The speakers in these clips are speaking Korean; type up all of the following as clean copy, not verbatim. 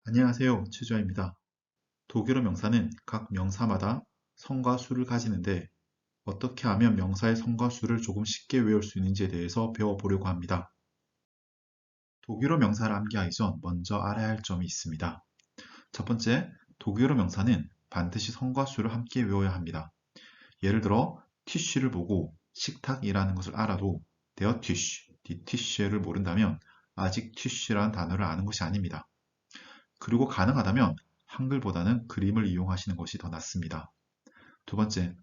안녕하세요. 최주아입니다. 독일어 명사는 각 명사마다 성과 수를 가지는데 어떻게 하면 명사의 성과 수를 조금 쉽게 외울 수 있는지에 대해서 배워보려고 합니다. 독일어 명사를 암기하기 전 먼저 알아야 할 점이 있습니다. 첫 번째, 독일어 명사는 반드시 성과 수를 함께 외워야 합니다. 예를 들어 티슈를 보고 식탁이라는 것을 알아도 der Tisch, die Tisch를 모른다면 아직 티슈라는 단어를 아는 것이 아닙니다. 그리고 가능하다면 한글보다는 그림을 이용하시는 것이 더 낫습니다. 두 번째,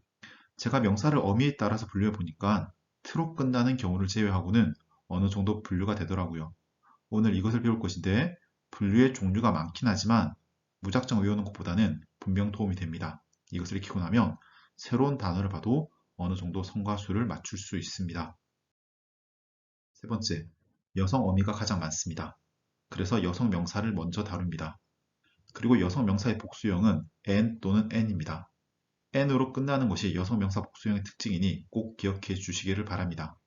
제가 명사를 어미에 따라서 분류해 보니까 트로 끝나는 경우를 제외하고는 어느 정도 분류가 되더라고요. 오늘 이것을 배울 것인데 분류의 종류가 많긴 하지만 무작정 외우는 것보다는 분명 도움이 됩니다. 이것을 익히고 나면 새로운 단어를 봐도 어느 정도 성과수를 맞출 수 있습니다. 세 번째, 여성 어미가 가장 많습니다. 그래서 여성 명사를 먼저 다룹니다. 그리고 여성 명사의 복수형은 n 또는 n입니다. n으로 끝나는 것이 여성 명사 복수형의 특징이니 꼭 기억해 주시기를 바랍니다.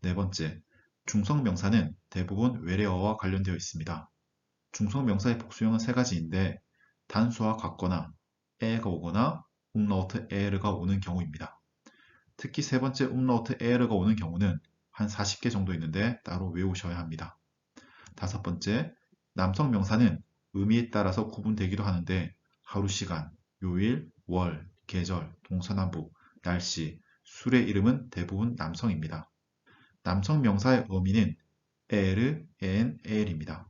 네 번째, 중성 명사는 대부분 외래어와 관련되어 있습니다. 중성 명사의 복수형은 세 가지인데 단수와 같거나 에가 오거나 umlaut 에르가 오는 경우입니다. 특히 세 번째 umlaut 에르가 오는 경우는 한 40개 정도 있는데 따로 외우셔야 합니다. 다섯 번째, 남성 명사는 의미에 따라서 구분되기도 하는데 하루 시간, 요일, 월, 계절, 동서남북, 날씨, 술의 이름은 대부분 남성입니다. 남성 명사의 어미는 에르, 엔, 엘입니다.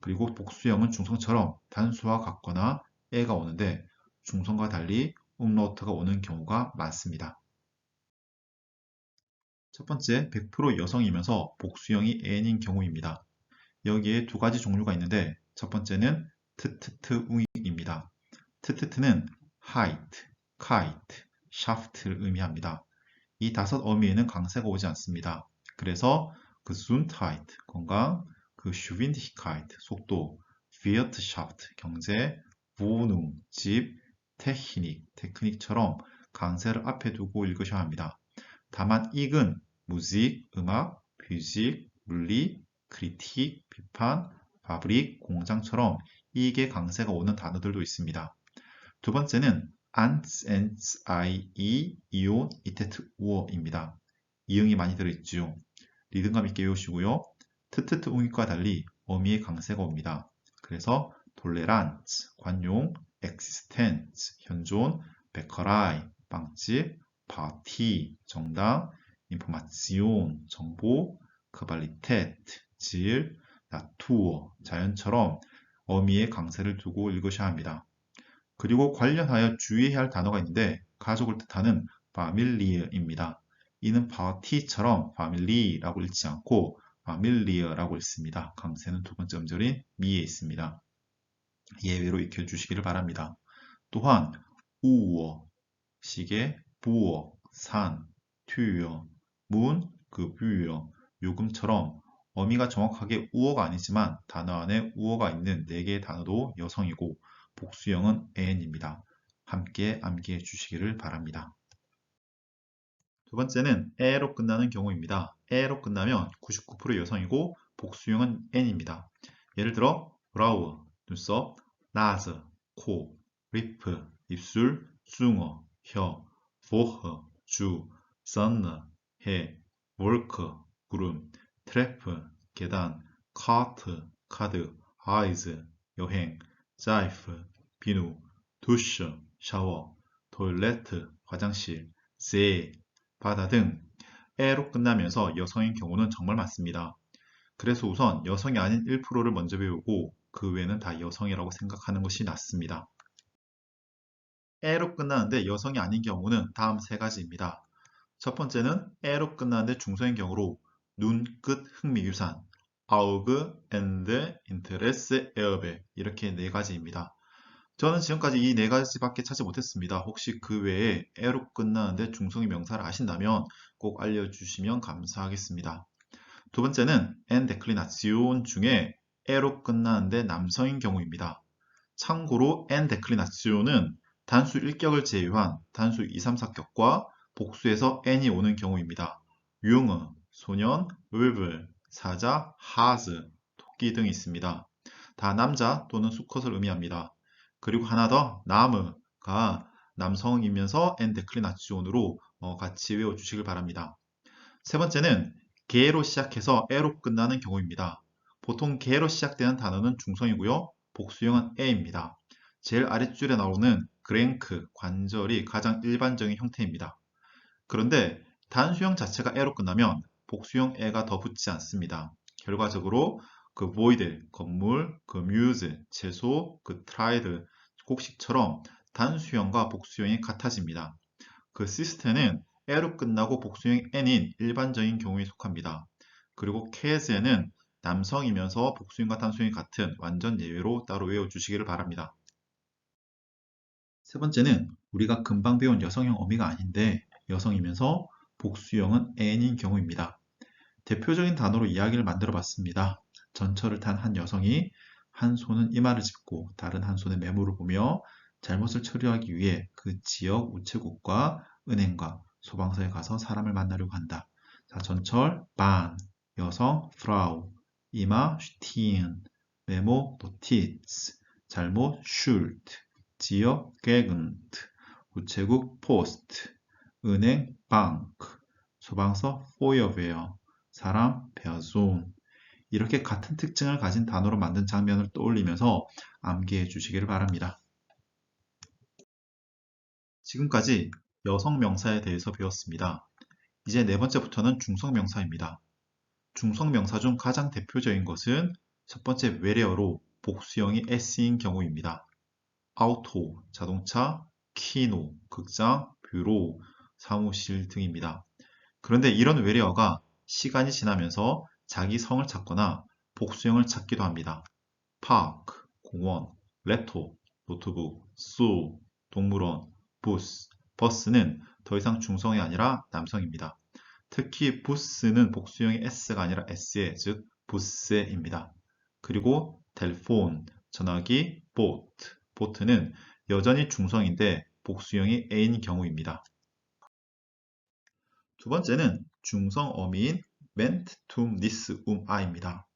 그리고 복수형은 중성처럼 단수와 같거나 에가 오는데 중성과 달리 umlaut가 오는 경우가 많습니다. 첫 번째, 100% 여성이면서 복수형이 n인 경우입니다. 여기에 두 가지 종류가 있는데 첫 번째는 트트트웅입니다. 트트트는 height, kite, shaft를 의미합니다. 이 다섯 어미에는 강세가 오지 않습니다. 그래서 Gesundheit, 건강, Geschwindigkeit, 속도, Wirtschaft, 경제, Wohnung, 집, Technik, 테크닉처럼 강세를 앞에 두고 읽으셔야 합니다. 다만 익은 Musik, 음악, Physik, 물리, Kritik, 비판, Fabrik, 공장처럼 이익의 강세가 오는 단어들도 있습니다. 두 번째는 ans, ens, i, ion, itet, u어입니다. 이응이 많이 들어있죠. 리듬감 있게 외우시고요. 트트트 웅익과 달리 어미의 강세가 옵니다. 그래서 tolerance, 관용, existence, 현존, bäckerei, 빵집, party, 정당, information, 정보, Qualität, 질, Natur, 자연처럼 어미의 강세를 두고 읽으셔야 합니다. 그리고 관련하여 주의해야 할 단어가 있는데 가족을 뜻하는 familie입니다. 이는 party처럼 family라고 읽지 않고 familiar라고 읽습니다. 강세는 두 번째 음절인 미에 있습니다. 예외로 익혀주시기를 바랍니다. 또한 우어, 시계, 부어, 산, 튜어, 문, bü어, 요금처럼 어미가 정확하게 우어가 아니지만 단어 안에 우어가 있는 4개의 단어도 여성이고 복수형은 n입니다. 함께 암기해 주시기를 바랍니다. 두 번째는 에로 끝나는 경우입니다. 에로 끝나면 99% 여성이고 복수형은 n입니다. 예를 들어 브라우, 눈썹, 나즈, 코, 리프, 입술, 숭어, 혀, 보허, 주, 선너, 해, 월크, 구름, 트래프, 계단, 카트, 카드, 아이즈, 여행, 자이프, 비누, 두셔, 샤워, 토일레트, 화장실, 세, 바다 등 에로 끝나면서 여성인 경우는 정말 많습니다. 그래서 우선 여성이 아닌 1%를 먼저 배우고 그 외에는 다 여성이라고 생각하는 것이 낫습니다. 에로 끝나는데 여성이 아닌 경우는 다음 세 가지입니다. 첫 번째는 에로 끝나는데 중성인 경우로 눈, 끝, 흥미유산, 아우그, 엔드, 인테레스, 에어베 이렇게 네 가지입니다. 저는 지금까지 이 네 가지밖에 찾지 못했습니다. 혹시 그 외에 에로 끝나는데 중성의 명사를 아신다면 꼭 알려주시면 감사하겠습니다. 두 번째는 en declinación 중에 e로 끝나는데 남성인 경우입니다. 참고로 en declinación은 단수 1격을 제외한 단수 2, 3, 4격과 복수에서 n이 오는 경우입니다. 융어, 소년, 을불, 사자, 하즈, 토끼 등이 있습니다. 다 남자 또는 수컷을 의미합니다. 그리고 하나 더, 나무가 남성이면서 n 데클리나치온으로 같이 외워주시길 바랍니다. 세 번째는 개로 시작해서 에로 끝나는 경우입니다. 보통 개로 시작되는 단어는 중성이고요. 복수형은 에입니다. 제일 아랫줄에 나오는 그랭크, 관절이 가장 일반적인 형태입니다. 그런데 단수형 자체가 에로 끝나면 복수형 에가 더 붙지 않습니다. 결과적으로 그 void, 건물, 그 muse, 채소, 그 tried, 곡식처럼 단수형과 복수형이 같아집니다. 그 시스템은 에로 끝나고 복수형 n인 일반적인 경우에 속합니다. 그리고 case에는 남성이면서 복수형과 단수형이 같은 완전 예외로 따로 외워주시기를 바랍니다. 세 번째는 우리가 금방 배운 여성형 어미가 아닌데 여성이면서 복수형은 n인 경우입니다. 대표적인 단어로 이야기를 만들어 봤습니다. 전철을 탄 한 여성이 한 손은 이마를 짚고 다른 한 손에 메모를 보며 잘못을 처리하기 위해 그 지역 우체국과 은행과 소방서에 가서 사람을 만나려고 한다. 자, 전철 반, 여성 프라우, 이마 슈티엔, 메모 노티츠, 잘못 슐트, 지역 게근트, 우체국 포스트, 은행 방크, 소방서 포여웨어, 사람 페아존. 이렇게 같은 특징을 가진 단어로 만든 장면을 떠올리면서 암기해 주시기를 바랍니다. 지금까지 여성 명사에 대해서 배웠습니다. 이제 네 번째부터는 중성 명사입니다. 중성 명사 중 가장 대표적인 것은 첫 번째 외래어로 복수형이 s인 경우입니다. 아우토, 자동차, 키노, 극장, 뷰로, 사무실 등입니다. 그런데 이런 외래어가 시간이 지나면서 자기 성을 찾거나 복수형을 찾기도 합니다. 파크, 공원, 랩톱, 노트북, 수, 동물원, 부스, 버스는 더 이상 중성이 아니라 남성입니다. 특히 부스는 복수형이 s가 아니라 s에, 즉 부스에입니다. 그리고 텔폰, 전화기, 보트, 보트는 여전히 중성인데 복수형이 a인 경우입니다. 두 번째는 중성 어미인 ment, tum, this, i입니다.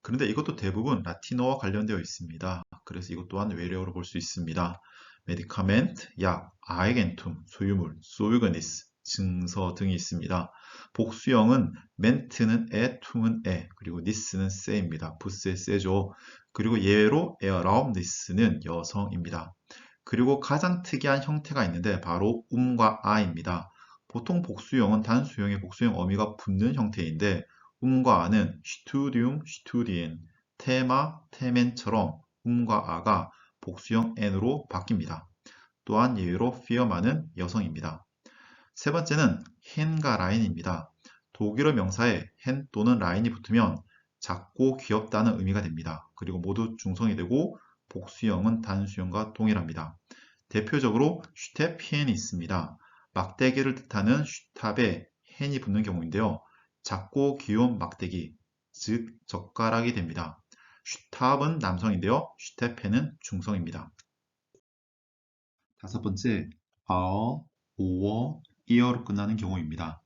그런데 이것도 대부분 라틴어와 관련되어 있습니다. 그래서 이것 또한 외래어로 볼 수 있습니다. 메디카멘트, 약, 아에겐툼, 소유물, 소유거니스, 증서 등이 있습니다. 복수형은 멘트는 에, 툼은 에, 그리고 니스는 세입니다. 부스의 세죠. 그리고 예외로 에어라움니스는 여성입니다. 그리고 가장 특이한 형태가 있는데 바로 과 아입니다. 보통 복수형은 단수형에 복수형 어미가 붙는 형태인데 과 아는 슈투디움, 슈투디엔, 테마, 테멘처럼 과 아가 복수형 n으로 바뀝니다. 또한 예외로 피어만은 여성입니다. 세 번째는 헨과 라인입니다. 독일어 명사에 헨 또는 라인이 붙으면 작고 귀엽다는 의미가 됩니다. 그리고 모두 중성이 되고 복수형은 단수형과 동일합니다. 대표적으로 슈테피엔이 있습니다. 막대기를 뜻하는 슈탑에 헨이 붙는 경우인데요. 작고 귀여운 막대기, 즉 젓가락이 됩니다. 슈탑은 남성인데요. 슈테펜은 중성입니다. 다섯 번째, 아어, 오어, 이어로 끝나는 경우입니다.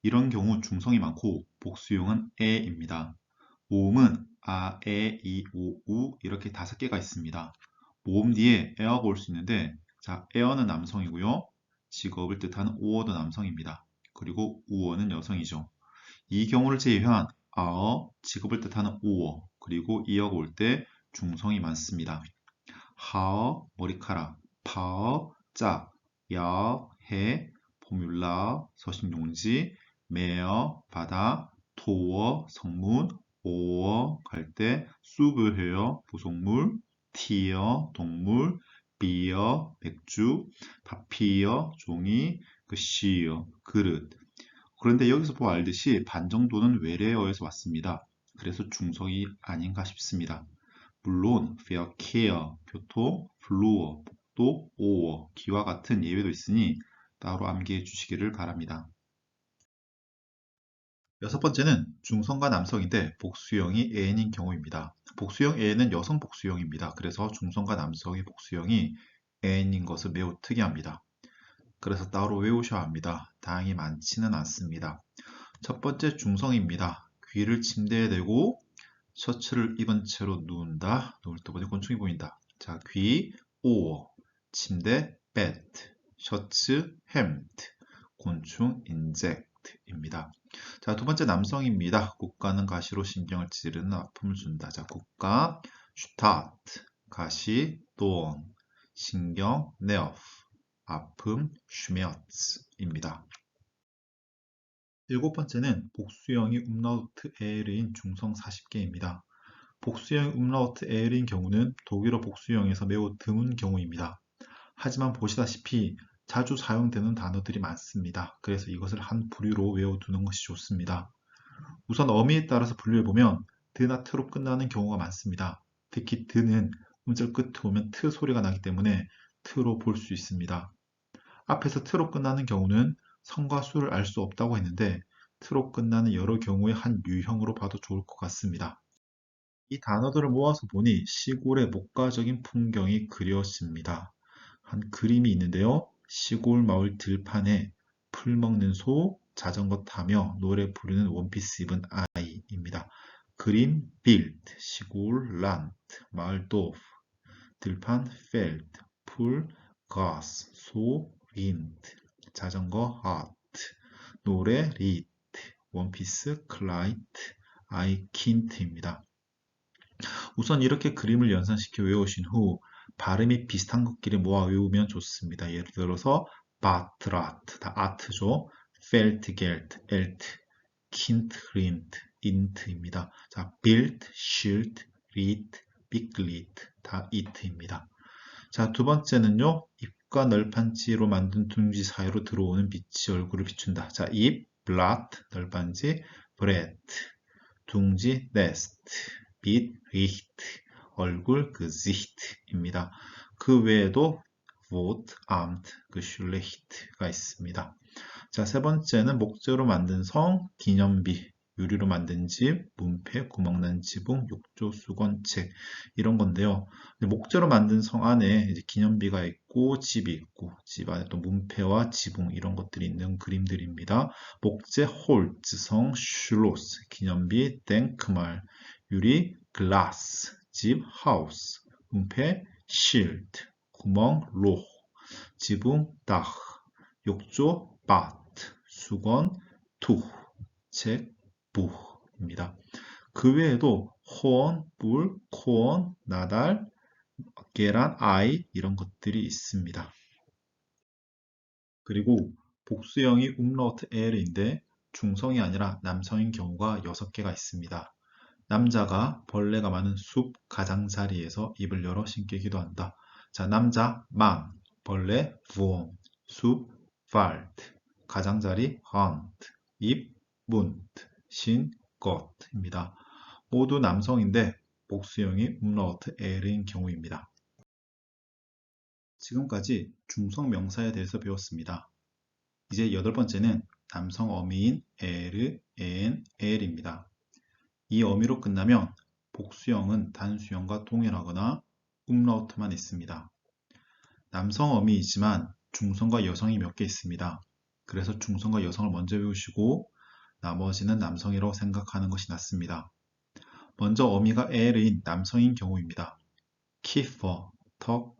이런 경우 중성이 많고 복수형은 에입니다. 모음은 아, 에, 이, 오, 우 이렇게 5개가 있습니다. 모음 뒤에 에어가 올 수 있는데 자, 에어는 남성이고요. 직업을 뜻하는 오어도 남성입니다. 그리고 우어는 여성이죠. 이 경우를 제외한 아어, 직업을 뜻하는 오어, 그리고 이어가 올 때 중성이 많습니다. 하어, 머리카락, 파어, 짝, 야, 해, 포뮬라, 서식용지, 메어, 바다, 토어, 성문, 오어, 갈대, 수브헤어, 부속물, 티어, 동물, 비어, 맥주, 파피어, 종이, 시어, 그릇. 그런데 여기서 보아 알듯이 반 정도는 외래어에서 왔습니다. 그래서 중성이 아닌가 싶습니다. 물론 fair care, 교통, 플루어, 복도, 오어, 기와 같은 예외도 있으니 따로 암기해 주시기를 바랍니다. 여섯 번째는 중성과 남성인데 복수형이 n인 경우입니다. 복수형 n은 여성 복수형입니다. 그래서 중성과 남성의 복수형이 n인 것은 매우 특이합니다. 그래서 따로 외우셔야 합니다. 다행히 많지는 않습니다. 첫 번째 중성입니다. 귀를 침대에 대고 셔츠를 입은 채로 누운다. 누울 때 보니 곤충이 보인다. 자, 귀, 오어, 침대, bed, 셔츠, hemmed, 곤충, insect입니다. 자, 두 번째 남성입니다. 국가는 가시로 신경을 찌르는 아픔을 준다. 자, 국가, start, 가시, thorn, 신경, nerve, 아픔, schmerz입니다. 일곱 번째는 복수형이 umlaut L인 중성 40개입니다. 복수형 umlaut L인 경우는 독일어 복수형에서 매우 드문 경우입니다. 하지만 보시다시피 자주 사용되는 단어들이 많습니다. 그래서 이것을 한 부류로 외워두는 것이 좋습니다. 우선 어미에 따라서 분류해보면 드나 트로 끝나는 경우가 많습니다. 특히 드는 음절 끝에 오면 트 소리가 나기 때문에 트로 볼 수 있습니다. 앞에서 트로 끝나는 경우는 성과 수를 알 수 없다고 했는데 트로 끝나는 여러 경우의 한 유형으로 봐도 좋을 것 같습니다. 이 단어들을 모아서 보니 시골의 목가적인 풍경이 그려집니다. 한 그림이 있는데요. 시골 마을 들판에 풀 먹는 소, 자전거 타며 노래 부르는 원피스 입은 아이입니다. 그림 빌드, 시골 란트, 마을 도프, 들판 펠드, 풀 가스, 소 린트, 자전거 하트, 노래 리트, 원피스 클라이트, 아이 킨트입니다. 우선 이렇게 그림을 연상시켜 외우신 후 발음이 비슷한 것끼리 모아 외우면 좋습니다. 예를 들어서 바트라트, 다 아트죠. 펠트, 겔트, 엘트, 킨트, 린트, 인트입니다. 자, 빌트, 쉴트, 리트, 빅리트, 다 이트입니다. 자, 두 번째는요. 입과 널판지로 만든 둥지 사이로 들어오는 빛이 얼굴을 비춘다. 자, 입, 블라트, 널판지, 브레트, 둥지, 네스트, 빛, 리히트, 얼굴, 그지히트입니다. 그 외에도 Wort, Amt, Geschlecht가 있습니다. 자, 세 번째는 목재로 만든 성, 기념비, 유리로 만든 집, 문패, 구멍난 지붕, 욕조, 수건, 책 이런 건데요. 목재로 만든 성 안에 이제 기념비가 있고 집이 있고 집 안에 또 문패와 지붕 이런 것들이 있는 그림들입니다. 목재, 홀츠, 성, 슐로스, 기념비, 땡크말, 유리, 글라스, 집, 하우스, 문패, 실드, 구멍, 로h, 지붕, 다흐, 욕조, 바트, 수건, 투, 책, 부입니다. 그 외에도 호언, 뿔, 코언, 나달, 계란, 아이 이런 것들이 있습니다. 그리고 복수형이 umlaut L인데 중성이 아니라 남성인 경우가 6개가 있습니다. 남자가 벌레가 많은 숲 가장자리에서 입을 열어 신기기도 한다. 자, 남자 만, 벌레 wurm, 숲 wald, 가장자리 hunt, 입 mund, 신 gott입니다. 모두 남성인데 복수형이 umlaut L인 경우입니다. 지금까지 중성 명사에 대해서 배웠습니다. 이제 여덟 번째는 남성 어미인 L, N, L입니다. 이 어미로 끝나면 복수형은 단수형과 동일하거나 umlaut만 있습니다. 남성 어미이지만 중성과 여성이 몇 개 있습니다. 그래서 중성과 여성을 먼저 외우시고 나머지는 남성이라고 생각하는 것이 낫습니다. 먼저 어미가 L인 남성인 경우입니다. Kiefer, 턱,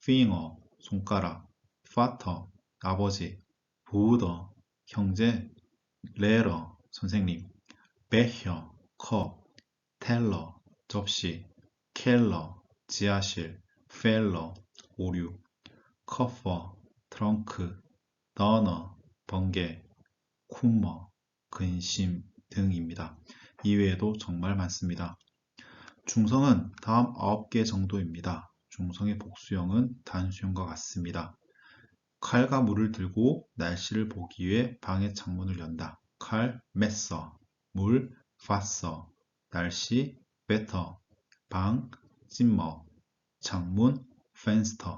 finger, 손가락, Vater, 아버지, Bruder, 형제, Lehrer, 선생님, Becher, 컵, 텔러, 접시, 켈러, 지하실, 펠러, 오류, 커퍼, 트렁크, 너너, 번개, 쿠머, 근심 등입니다. 이외에도 정말 많습니다. 중성은 다음 9개 정도입니다. 중성의 복수형은 단수형과 같습니다. 칼과 물을 들고 날씨를 보기 위해 방의 창문을 연다. 칼, 메서, 물, 파서, 날씨, better, 방, 찜머, 창문, fenster.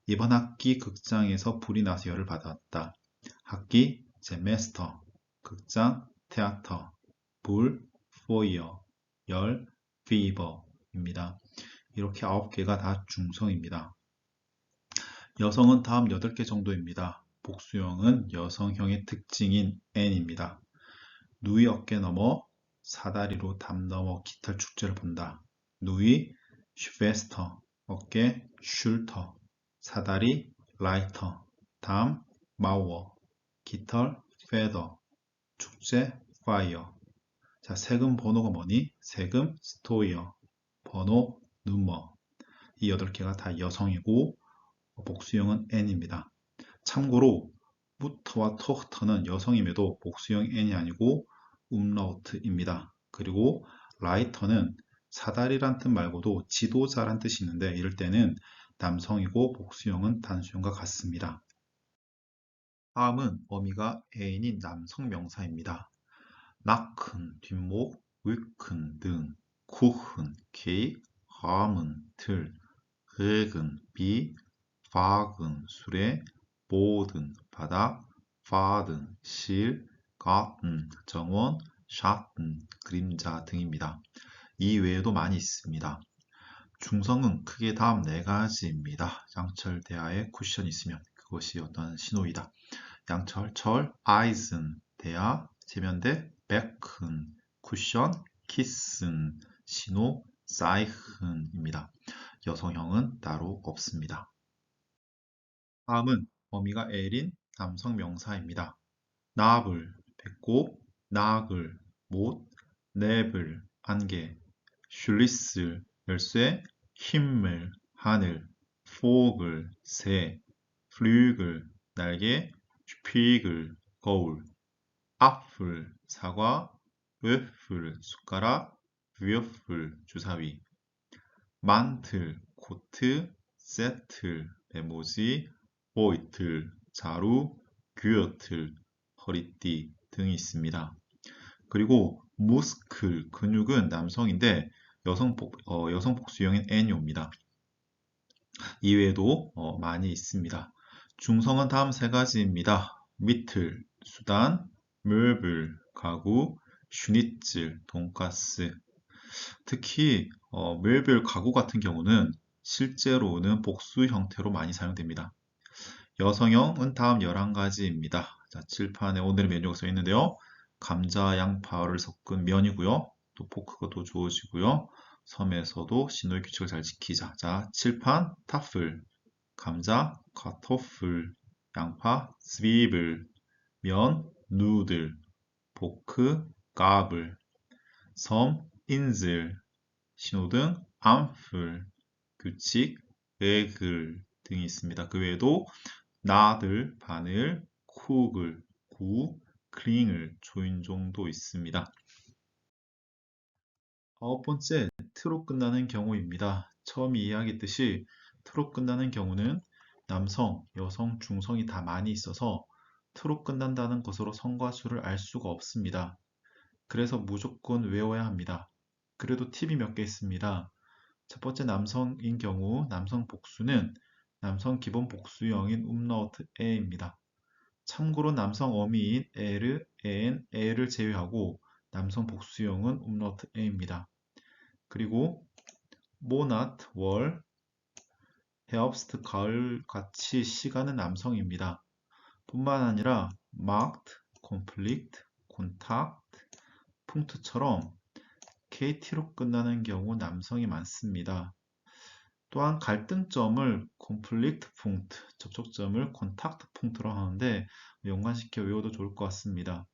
이번 학기 극장에서 불이 나서 열을 받았다. 학기, semester, 극장, theater, 불, fire, 열, fever입니다. 이렇게 9개가 다 중성입니다. 여성은 다음 8개 정도입니다. 복수형은 여성형의 특징인 n입니다. 누이 어깨 너머, 사다리로 담 넘어 깃털 축제를 본다. 누이, 슈베스터, 어깨, 슐터, 사다리, 라이터, 담, 마워, 깃털, 페더, 축제, 파이어. 자, 세금 번호가 뭐니? 세금, 스토이어, 번호, 누머. 이 8개가 다 여성이고 복수형은 n입니다. 참고로 무터와 토흐터는 여성임에도 복수형 n이 아니고 umlaut입니다. 그리고 라이터는 사다리란 뜻 말고도 지도자란 뜻이 있는데 이럴 때는 남성이고 복수형은 단수형과 같습니다. 다음은 어미가 n인 남성 명사입니다. 나큰 뒷목, 위큰 등, 쿠흔 케이크, 함은 들, 획은 비, 박은 수레, 보든 바닥, 파든 실, 갓은 정원, 샷은 그림자 등입니다. 이 외에도 많이 있습니다. 중성은 크게 다음 4가지입니다. 양철 대하에 쿠션이 있으면 그것이 어떤 신호이다. 양철, 철, 아이슨, 대하, 세면대, 백은, 쿠션, 키슨, 신호, 사이흔입니다. 여성형은 따로 없습니다. 다음은 어미가 엘인 남성 명사입니다. 나불, 배꼽, 나글, 못, neb을, 안개, 슐리스, 열쇠, 힘을, 하늘, 포글, 새, 플ügel, 날개, 슈피글, 거울, 아플, 사과, 웨플, 숟가락, 뷰어플, 주사위, 만틀, 코트, 세틀, 메모지, 보이틀, 자루, 귀어틀, 허리띠 등이 있습니다. 그리고 무스클, 근육은 남성인데 여성 복수형인 애니옵니다. 이외에도 많이 있습니다. 중성은 다음 3가지입니다. 미틀, 수단, möbel, 가구, 슈니츠, 돈가스. 특히 möbel, 가구 같은 경우는 실제로는 복수 형태로 많이 사용됩니다. 여성형은 다음 11가지입니다. 자, 칠판에 오늘의 메뉴가 써 있는데요. 감자, 양파를 섞은 면이고요. 또 포크가 더 주어지고요. 섬에서도 신호의 규칙을 잘 지키자. 자, 칠판, 타플, 감자, 카토플, 양파, 스비블, 면, 누들, 포크, 가블, 섬, 인슬, 신호등, 암플, 규칙, 레글 등이 있습니다. 그 외에도 나들, 바늘, 쿡을, 구, 클링을, 조인종도 있습니다. 9번째, 트로 끝나는 경우입니다. 처음 이야기했듯이 트로 끝나는 경우는 남성, 여성, 중성이 다 많이 있어서 트로 끝난다는 것으로 성과 수를 알 수가 없습니다. 그래서 무조건 외워야 합니다. 그래도 팁이 몇 개 있습니다. 첫 번째 남성인 경우 남성 복수는 남성 기본 복수형인 umlaut 에입니다. 참고로 남성 어미인 에르, 엔, 에를 제외하고 남성 복수형은 umlaut 에입니다. 그리고 모나트, 월, 헤업스트, 가을 같이 시간은 남성입니다. 뿐만 아니라 마크트, 콘플릭트, 콘탁트, punk트처럼 KT로 끝나는 경우 남성이 많습니다. 또한 갈등점을 conflict point, 접촉점을 contact point로 하는데 연관시켜 외워도 좋을 것 같습니다.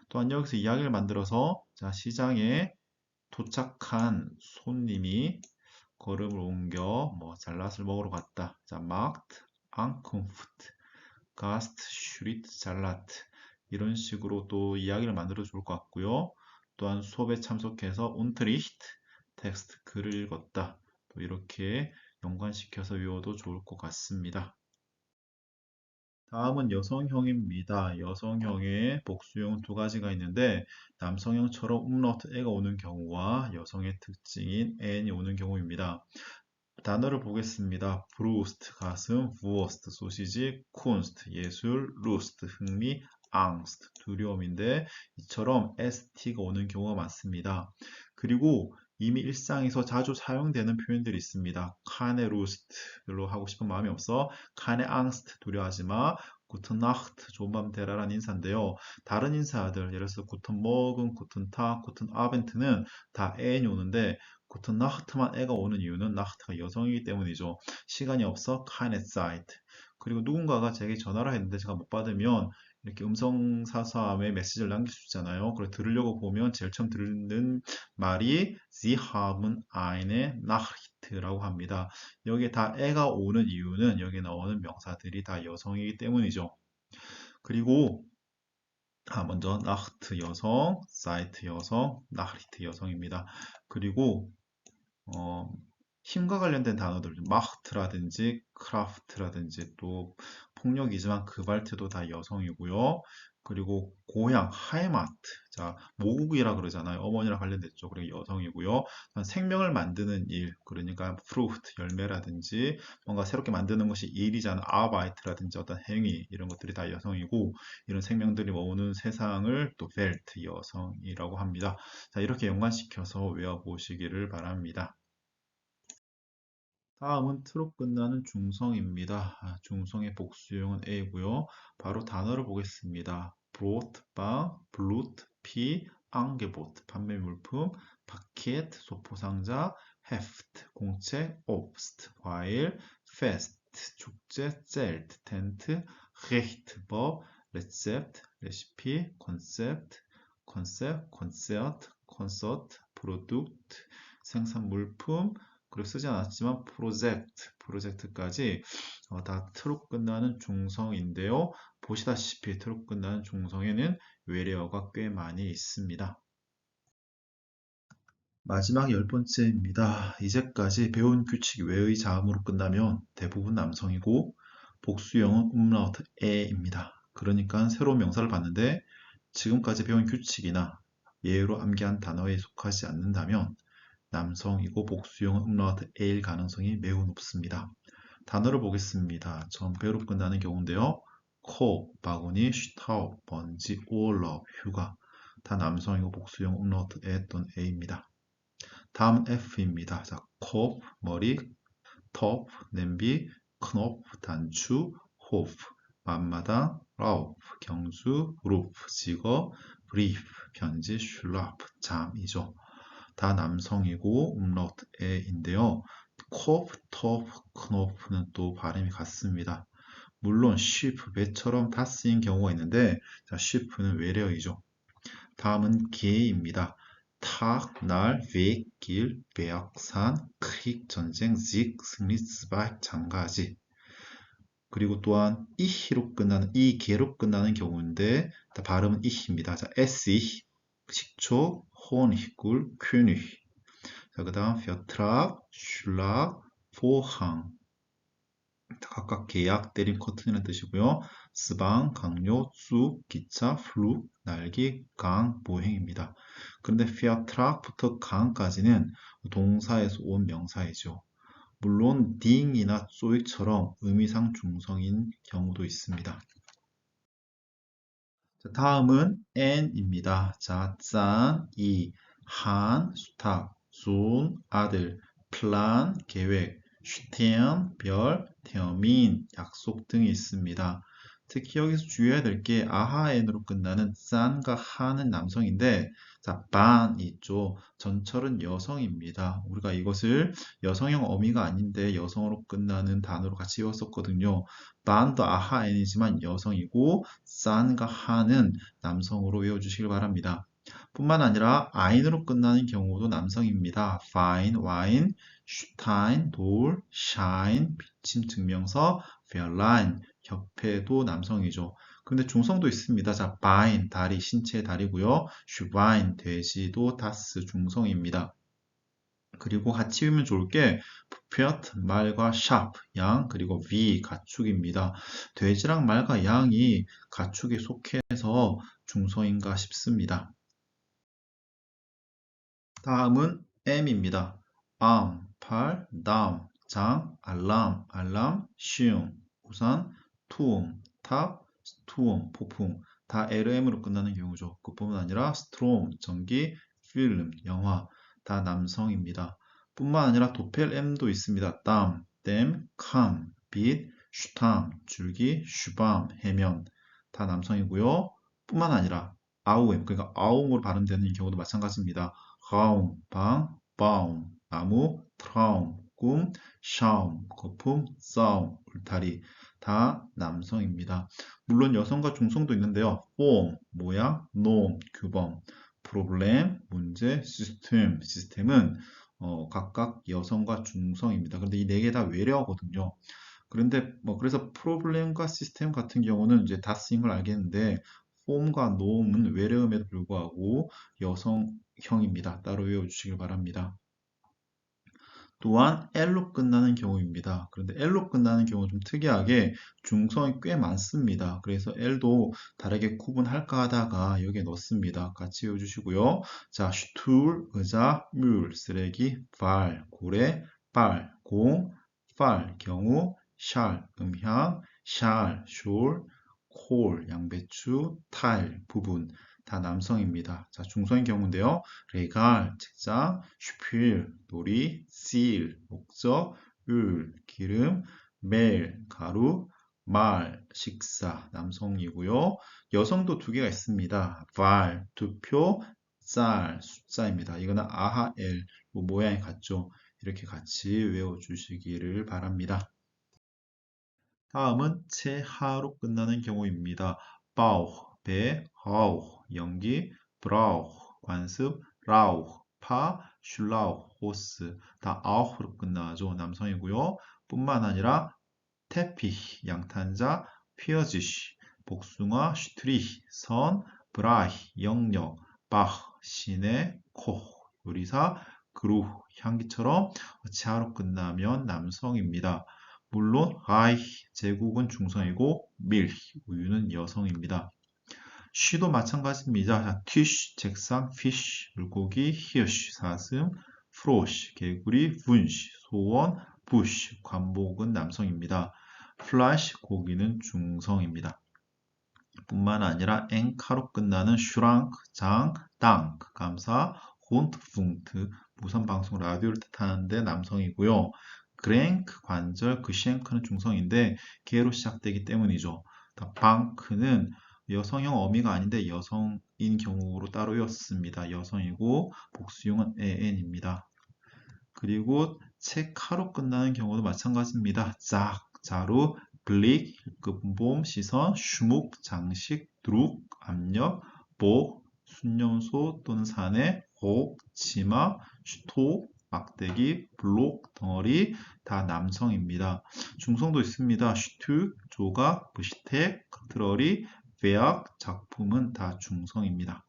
또한 여기서 이야기를 만들어서 자, 시장에 도착한 손님이 걸음을 옮겨 잘랏을 먹으러 갔다. 자, markt, ankunft, gast, schritt, 잘랏 이런 식으로 또 이야기를 만들어 좋을 것 같고요. 또한 수업에 참석해서 Unterricht, 텍스트 글을 읽었다. 또 이렇게 연관시켜서 외워도 좋을 것 같습니다. 다음은 여성형입니다. 여성형의 복수형은 2가지가 있는데 남성형처럼 umlaut-에가 오는 경우와 여성의 특징인 n이 오는 경우입니다. 단어를 보겠습니다. 브루스트, 가슴, 부어스트, 소시지, 쿤스트, 예술, 루스트, 흥미, 앙스트, 두려움인데 이처럼 st가 오는 경우가 많습니다. 그리고 이미 일상에서 자주 사용되는 표현들이 있습니다. 카네 루스트 별로 하고 싶은 마음이 없어. 카네 앙스트 두려워하지 마. 구튼 나흐트, 좋은 밤 되라라는 인사인데요. 다른 인사들, 예를 들어서 구튼 모근, 구튼 탁, 구튼 아벤트는 다 N이 오는데 구튼 나흐트만 애가 오는 이유는 나흐트가 여성이기 때문이죠. 시간이 없어, keine Zeit. 그리고 누군가가 제게 전화를 했는데 제가 못 받으면 이렇게 음성사서함에 메시지를 남길 수 있잖아요. 그래 들으려고 보면 제일 처음 듣는 말이 Sie haben eine Nachricht라고 합니다. 여기에 다 애가 오는 이유는 여기 나오는 명사들이 다 여성이기 때문이죠. 그리고 먼저 나흐트 여성, 사이트 여성, 나흐리트 여성입니다. 그리고 어, 힘과 관련된 단어들, 마흐트라든지 크라프트라든지 또 폭력이지만 그발트도 다 여성이고요. 그리고 고향, 하이마트, 자 모국이라 그러잖아요. 어머니랑 관련됐죠. 그리고 여성이고요. 생명을 만드는 일, 그러니까 프루트, 열매라든지 뭔가 새롭게 만드는 것이 일이잖아. 아바이트라든지 어떤 행위 이런 것들이 다 여성이고 이런 생명들이 모으는 세상을 또 벨트, 여성이라고 합니다. 자 이렇게 연관시켜서 외워보시기를 바랍니다. 다음은 트로 끝나는 중성입니다. 중성의 복수형은 A고요. 바로 단어를 보겠습니다. 브로트, 빵, 블루트, 피, 앙게보트, 판매 물품, 파켓, 소포상자, 헤프트, 공책, 옵스트, 과일, 페스트, 축제, 젤트, 텐트, 레히트, 법, 레셉트, 레시피, 콘셉트, 콘서트, 프로덕트, 생산 물품, 그리고 쓰지 않았지만 프로젝트까지 다 트로 끝나는 중성인데요. 보시다시피 트로 끝나는 중성에는 외래어가 꽤 많이 있습니다. 마지막 10번째입니다. 이제까지 배운 규칙이 외의 자음으로 끝나면 대부분 남성이고 복수형은 umlaut 에입니다. 그러니까 새로운 명사를 봤는데 지금까지 배운 규칙이나 예외로 암기한 단어에 속하지 않는다면 남성이고 복수형은 umlaut A일 가능성이 매우 높습니다. 단어를 보겠습니다. 전 배로 끝나는 경우인데요. 코, 바구니, 슈타우, 먼지, 올러, 휴가. 다 남성이고 복수형 umlaut A 또는 A입니다. 다음은 F입니다. 자, 콥, 머리, 톱, 냄비, 크노프, 단추, 호프, 맘마당, 라우프, 경주, 루프, 직업, 브리프, 편지, 슐라프, 잠이죠. 다 남성이고 umlaut 에인데요. 콥, 톱, 크노프는 또 발음이 같습니다. 물론 쉬프, 배처럼 다 쓰인 경우가 있는데 자, 쉬프는 외래어이죠. 다음은 개입니다. 탁, 날, weg, 길, 배역, 산, 크릭, 전쟁, 직, 승리, 스바이, 장가지. 그리고 또한 이히로 끝나는 이 개로 끝나는 경우인데 발음은 이히입니다. 자, 에시, 식초, 호nig, 꿀, 큐니. 자, 그 다음 Vertrag, Schlag, Vorhang. 각각 계약, 때림, 커튼이라는 뜻이고요. 스방, 강요, 쑥, 기차, 플룩, 날개, 강, 보행입니다. 그런데 Vertrag부터 강까지는 동사에서 온 명사이죠. 물론 딩이나 쪼익처럼 의미상 중성인 경우도 있습니다. 자, 다음은 n입니다. 자, 짠, 이, 한, 수탉, 순, 아들, 플란, 계획, 슈텐, 별, 테어민, 약속 등이 있습니다. 특히 여기서 주의해야 될 게 아하엔으로 끝나는 짠과 하는 남성인데 자, 반 있죠. 전철은 여성입니다. 우리가 이것을 여성형 어미가 아닌데 여성으로 끝나는 단어로 같이 외웠었거든요. 반도 아하엔이지만 여성이고 싼과 하는 남성으로 외워주시길 바랍니다. 뿐만 아니라 아인으로 끝나는 경우도 남성입니다. fine, wine, 슈타인, 돌, shine, 비침 증명서, verline, 협회도 남성이죠. 근데 중성도 있습니다. 자, 바인, 다리, 신체의 다리고요. 슈바인, 돼지도 다스 중성입니다. 그리고 같이 외우면 좋을 게 푸페트, 말과 샵, 양, 그리고 비, 가축입니다. 돼지랑 말과 양이 가축에 속해서 중성인가 싶습니다. 다음은 M입니다. 팔, 장, 알람, 시움, 우산, 투움, 탑, 스투움, 폭풍. 다 LM으로 끝나는 경우죠. 그뿐만 아니라 스트롬, 전기, 필름, 영화. 다 남성입니다. 뿐만 아니라 도펠 M도 있습니다. 땀, 댐, 캄, 빛, 슈탐, 줄기, 슈밤, 해면 다 남성이고요. 뿐만 아니라 아우엠, 그러니까 아웅으로 발음되는 이 경우도 마찬가지입니다. 가움, 방, 바움, 나무, 트라움, 꿈, 샤움, 거품, 싸움, 울타리 다 남성입니다. 물론 여성과 중성도 있는데요. 폼, 모양, 놈, 규범, 프로블렘, 문제, 시스템은 각각 여성과 중성입니다. 그런데 이 네 개 다 외래어거든요. 그런데 그래서 프로블렘과 시스템 같은 경우는 이제 다 쓰인 걸 알겠는데 폼과 놈은 외래음에도 불구하고 여성형입니다. 따로 외워주시길 바랍니다. 또한 L로 끝나는 경우입니다. 그런데 L로 끝나는 경우 좀 특이하게 중성이 꽤 많습니다. 그래서 L도 다르게 구분할까 하다가 여기에 넣습니다. 같이 외워주시고요. 자, 슈툴, 의자, 뮬, 쓰레기, 발, 고래, 빨, 공, 팔, 경우, 샬, 음향, 샬, 숄, 콜, 양배추, 타일, 부분 다 남성입니다. 자, 중성인 경우인데요. 레갈, 책장, 슈필, 놀이, 실, 목적, 기름, 멜, 가루, 말, 식사, 남성이고요. 여성도 두 개가 있습니다. 발, 투표, 쌀, 숫자입니다. 이거는 아하, 엘, 모양이 같죠. 이렇게 같이 외워주시기를 바랍니다. 다음은 체하로 끝나는 경우입니다. 바우, 배, 하우, 연기, 브라우, 관습, 라우, 파, 슐라우, 호스 다 아우로 끝나죠. 남성이고요. 뿐만 아니라 태피, 양탄자, 피어지시, 복숭아, 슈트리히, 선, 브라이, 영역, 바흐, 시내, 코, 요리사, 그루, 향기처럼 체하로 끝나면 남성입니다. 물론 아이, 제국은 중성이고 밀, 우유는 여성입니다. 쉬도 마찬가지입니다. 자, 티쉬, 책상, 피쉬, 물고기, 히어쉬, 사슴, 프로쉬, 개구리, 분쉬, 소원, 부쉬, 관복은 남성입니다. 플라쉬, 고기는 중성입니다. 뿐만 아니라 앵카로 끝나는 슈랑크, 장, 땅크, 감사, 혼트, 붕트, 무선 방송 라디오를 뜻하는데 남성이고요. 그랭크, 관절, 그시앵크는 중성인데 개로 시작되기 때문이죠. 방크는 여성형 어미가 아닌데 여성인 경우로 따로 외웠습니다. 여성이고 복수형은 AN입니다. 그리고 체카로 끝나는 경우도 마찬가지입니다. 짝, 자루, 블릭, 끝봄, 시선, 슈묵, 장식, 드룩, 압력, 복, 순념소 또는 사내, 혹, 치마, 슈토, 막대기, 블록, 덩어리 다 남성입니다. 중성도 있습니다. 슈투, 조각, 부시텍, 트러리, 배악, 작품은 다 중성입니다.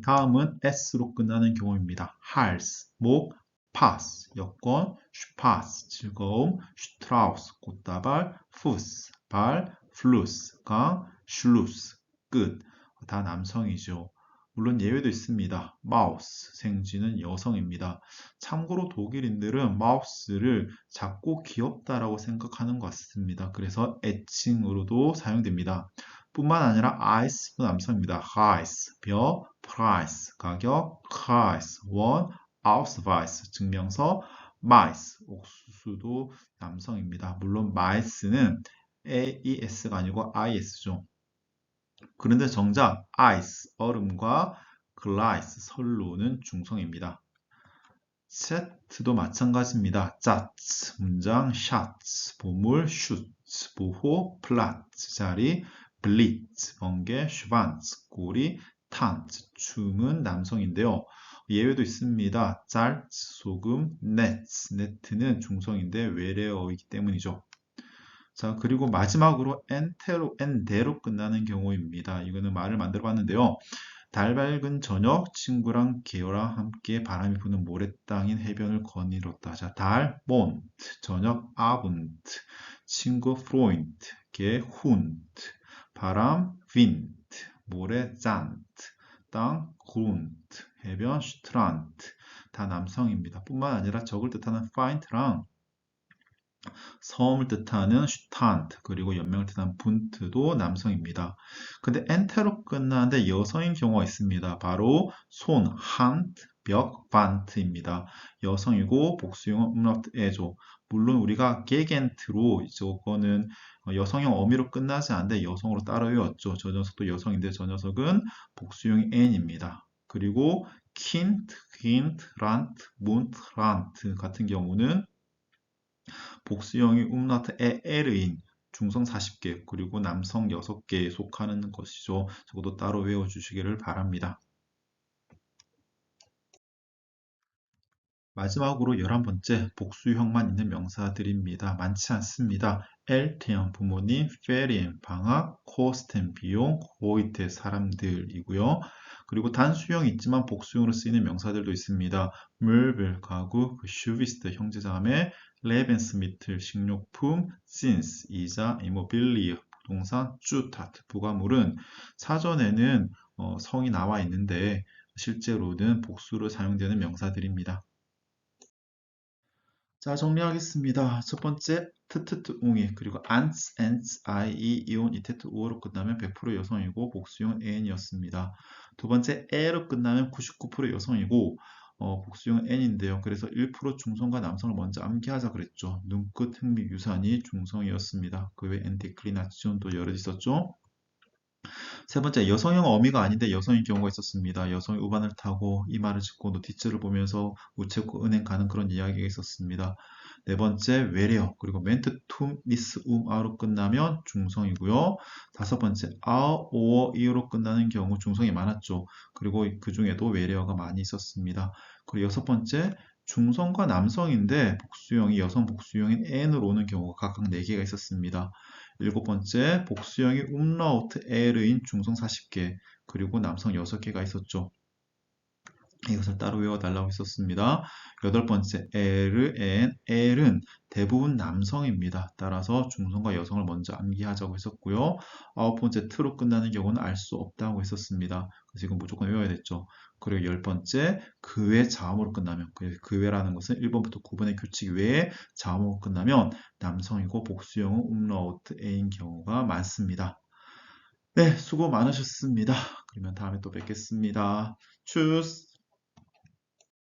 다음은 S로 끝나는 경우입니다. 할스, 목, 파스, 여권, 슈파스, 즐거움, 슈트라우스, 꽃다발, 푸스, 발, 플루스, 강, 슐루스, 끝. 다 남성이죠. 물론 예외도 있습니다. 마우스, 생쥐는 여성입니다. 참고로 독일인들은 마우스를 작고 귀엽다라고 생각하는 것 같습니다. 그래서 애칭으로도 사용됩니다. 뿐만 아니라 아이스도 남성입니다. 하이스, 벼, 프라이스, 가격, 카이스, 원, 아우스바이스, 증명서, 마이스, 옥수수도 남성입니다. 물론 마이스는 AES가 아니고 IS죠. 그런데 정작 아이스, 얼음과 글라이스, 선로는 중성입니다. 세트도 마찬가지입니다. 짜츠, 문장, 샤츠, 보물, 슈츠, 보호, 플라츠, 자리, 블리츠, 번개, 슈반츠, 꼬리, 탄츠, 춤은 남성인데요. 예외도 있습니다. 짤츠, 소금, 네트는 중성인데 외래어이기 때문이죠. 자, 그리고 마지막으로 엔대로 끝나는 경우입니다. 이거는 말을 만들어 봤는데요. 달 밝은 저녁 친구랑 개와 함께 바람이 부는 모래땅인 해변을 거닐었다. 자, 달, 몬트, 저녁, 아분트, 친구, 프로인트, 개, 훈트, 바람, 빈트, 모래, 잔트, 땅, 그룬트, 해변, 슈트란트 다 남성입니다. 뿐만 아니라 적을 뜻하는 파인트랑 섬을 뜻하는 슈탄트 그리고 연명을 뜻하는 분트도 남성입니다. 근데 엔테로 끝나는데 여성인 경우가 있습니다. 바로 손, 한트, 벽반트입니다. 여성이고 복수형은 umlaut에죠. 물론 우리가 게겐트로 저거는 여성형 어미로 끝나지 않는데 여성으로 따로 외웠죠. 저 녀석도 여성인데 저 녀석은 복수형이 n입니다. 그리고 킨트, 힌트, 란트, 문트, 란트 같은 경우는 복수형이 umlaut에 l인 중성 40개 그리고 남성 6개에 속하는 것이죠. 적어도 따로 외워주시기를 바랍니다. 마지막으로 11번째 복수형만 있는 명사들입니다. 많지 않습니다. 엘, 태양, 부모님, 페리엔, 방학, 코스템, 비용, 고이테, 사람들이고요. 그리고 단수형이 있지만 복수형으로 쓰이는 명사들도 있습니다. 물벨, 가구, 슈비스트, 형제자매, 레벤스미틀, 식료품, 신스, 이자, 이모빌리어, 부동산, 쭈타트, 부가물은 사전에는 성이 나와 있는데 실제로는 복수로 사용되는 명사들입니다. 자, 정리하겠습니다. 첫 번째, 트트트 웅이, 그리고 안츠, 엔츠, 아이, 이온, 이테트, 우어로 끝나면 100% 여성이고 복수형은 n이었습니다. 두 번째, 에로 끝나면 99% 여성이고 복수형은 n인데요. 그래서 1% 중성과 남성을 먼저 암기하자 그랬죠. 눈끝, 흥미, 유산이 중성이었습니다. 그 외 엔디클리나치온도 여러 있었죠. 세 번째, 여성형 어미가 아닌데 여성인 경우가 있었습니다. 여성이 우반을 타고 이마를 짚고 노티츠를 보면서 우체국 은행 가는 그런 이야기가 있었습니다. 네 번째, 외래어 그리고 멘트 툼, 미스, 아로 끝나면 중성이고요. 다섯 번째, 아어, 오어, 이어로 끝나는 경우 중성이 많았죠. 그리고 그 중에도 외래어가 많이 있었습니다. 그리고 여섯 번째, 중성과 남성인데 복수형이 여성 복수형인 n으로 오는 경우가 각각 4개가 있었습니다. 일곱 번째, 복수형이 umlaut L인 중성 40개, 그리고 남성 6개가 있었죠. 이것을 따로 외워달라고 했었습니다. 여덟 번째, L, N, L은 대부분 남성입니다. 따라서 중성과 여성을 먼저 암기하자고 했었고요. 아홉 번째, t로 끝나는 경우는 알 수 없다고 했었습니다. 그래서 이건 무조건 외워야 됐죠. 그리고 열 번째, 그 외 자음으로 끝나면, 그 외라는 것은 1번부터 9번의 규칙 외에 자음으로 끝나면 남성이고 복수형은 umlaut A인 경우가 많습니다. 네, 수고 많으셨습니다. 그러면 다음에 또 뵙겠습니다. 추스!